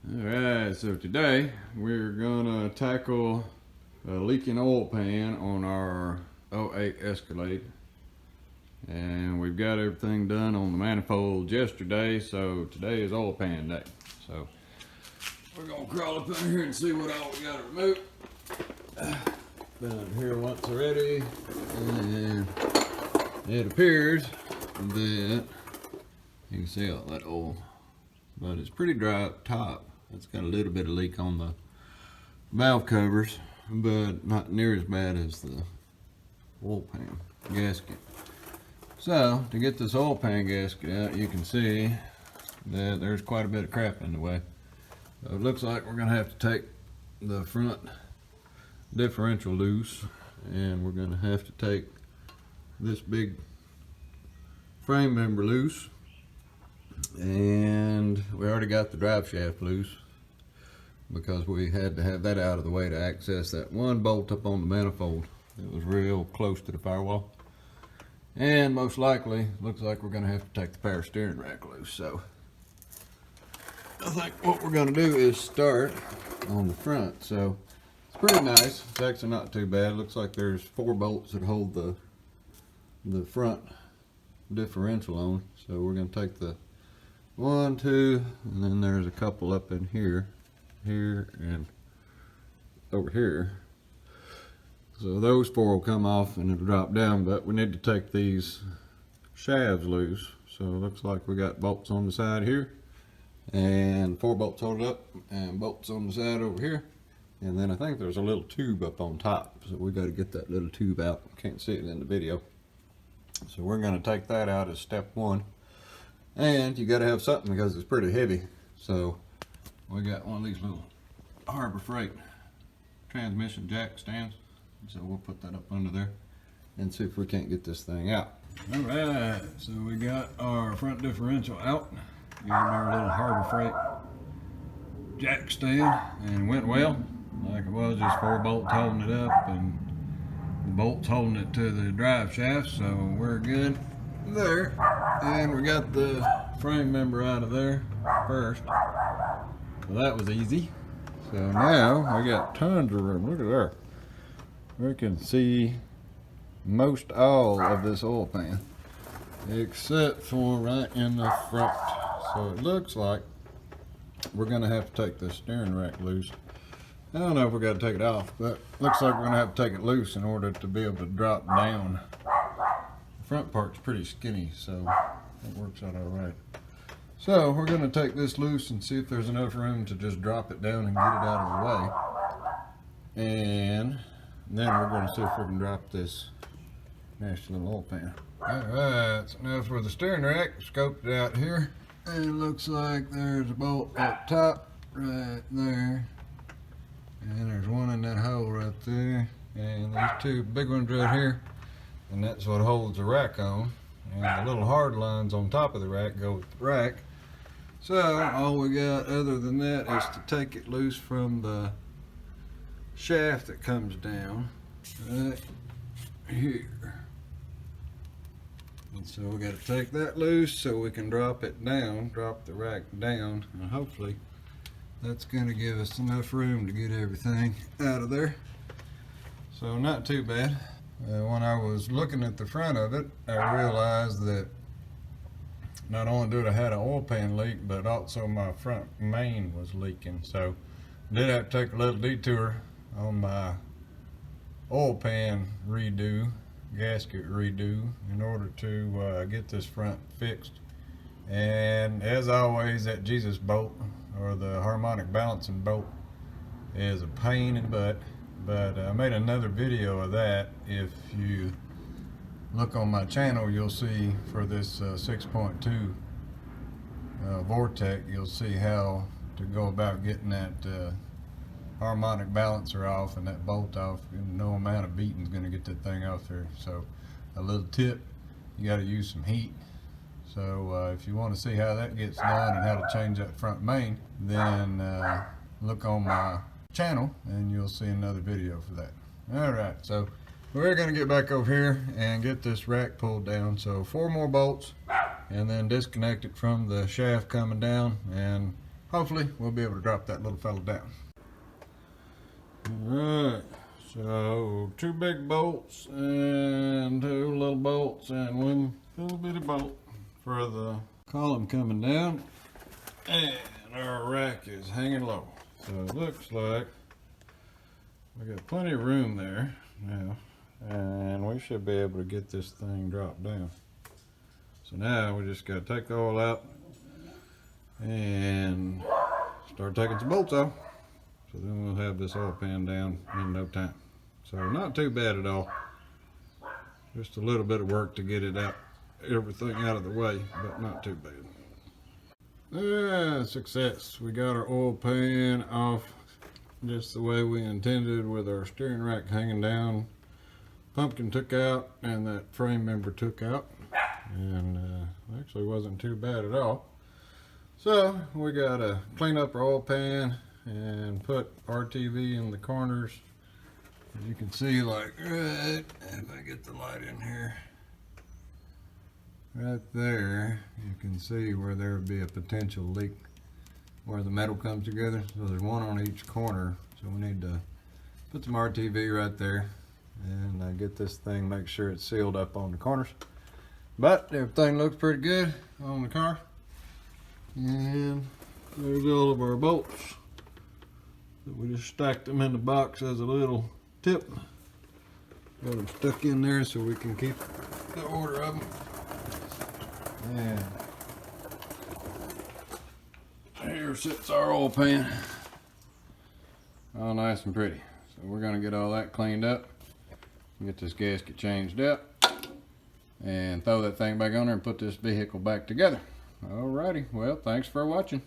Alright, so today we're gonna tackle a leaking oil pan on our '08 Escalade. And we've got everything done on the manifolds yesterday, so today is oil pan day. So we're gonna crawl up in here and see what all we gotta remove. Been up here once already, and it appears that you can see all that oil, but it's pretty dry up top. It's got a little bit of leak on the valve covers, but not near as bad as the oil pan gasket. So to get this oil pan gasket out, you can see that there's quite a bit of crap in the way. So it looks like we're gonna have to take the front differential loose, and we're gonna have to take this big frame member loose. And we already got the drive shaft loose because we had to have that out of the way to access that one bolt up on the manifold. It was real close to the firewall. And most likely, looks like we're gonna have to take the power steering rack loose. So I think what we're gonna do is start on the front. So it's pretty nice. It's actually not too bad. It looks like there's 4 bolts that hold the front differential on. So we're gonna take the 1, 2, and then there's a couple up in here, and over here. So those 4 will come off and it'll drop down, but we need to take these shafts loose. So it looks like we got bolts on the side here, and 4 bolts hold up, and bolts on the side over here. And then I think there's a little tube up on top, so we got to get that little tube out. Can't see it in the video. So we're going to take that out as step 1. And you got to have something because it's pretty heavy. So we got one of these little Harbor Freight transmission jack stands. So we'll put that up under there and see if we can't get this thing out. All right, so we got our front differential out. Using our little Harbor Freight jack stand, and went well. Like it was, just 4 bolts holding it up and the bolts holding it to the drive shaft. So we're good there. And we got the frame member out of there first. So that was easy. So now we got tons of room. Look at there. We can see most all of this oil pan, except for right in the front. So it looks like we're gonna have to take the steering rack loose. I don't know if we gotta take it off, but looks like we're gonna have to take it loose in order to be able to drop down. The front part's pretty skinny, so it works out all right. So we're gonna take this loose and see if there's enough room to just drop it down and get it out of the way. And then we're gonna see if we can drop this nasty little oil pan. All right, so now for the steering rack, scoped it out here. And it looks like there's a bolt up top right there. And there's one in that hole right there. And there's 2 big ones right here. And that's what holds the rack on. And the little hard lines on top of the rack go with the rack. So all we got other than that is to take it loose from the shaft that comes down right here. And so we got to take that loose so we can drop it down, drop the rack down, and hopefully that's going to give us enough room to get everything out of there. So not too bad. When I was looking at the front of it, I realized that not only did I had an oil pan leak, but also my front main was leaking. So I did have to take a little detour on my oil pan redo, gasket redo, in order to get this front fixed. And as always, that Jesus bolt, or the harmonic balancing bolt, is a pain in the butt. But I made another video of that. If you look on my channel, you'll see for this 6.2 Vortec, you'll see how to go about getting that harmonic balancer off and that bolt off. No amount of beating is going to get that thing off there. So a little tip, you got to use some heat. So if you want to see how that gets done and how to change that front main, then look on my channel and you'll see another video for that. Alright, so we're going to get back over here and get this rack pulled down. So 4 more bolts, and then disconnect it from the shaft coming down, and hopefully we'll be able to drop that little fella down. Alright, so 2 big bolts and 2 little bolts and 1 little bitty bolt for the column coming down, and our rack is hanging low. So it looks like we got plenty of room there now, and we should be able to get this thing dropped down. So now we just got to take the oil out and start taking some bolts off. So then we'll have this oil pan down in no time. So not too bad at all. Just a little bit of work to get it out, everything out of the way, but not too bad. Success. We got our oil pan off just the way we intended, with our steering rack hanging down. Pumpkin took out and that frame member took out, and actually wasn't too bad at all. So we gotta clean up our oil pan and put RTV in the corners. As you can see, like right, if I get the light in here, right there, you can see where there would be a potential leak where the metal comes together. So there's one on each corner, so we need to put some RTV right there and get this thing, make sure it's sealed up on the corners. But everything looks pretty good on the car, and there's all of our bolts. So we just stacked them in the box as a little tip. Got them stuck in there so we can keep the order of them. And here sits our oil pan, all nice and pretty. So we're gonna get all that cleaned up, get this gasket changed up, and throw that thing back on there and put this vehicle back together. Alrighty, well, thanks for watching.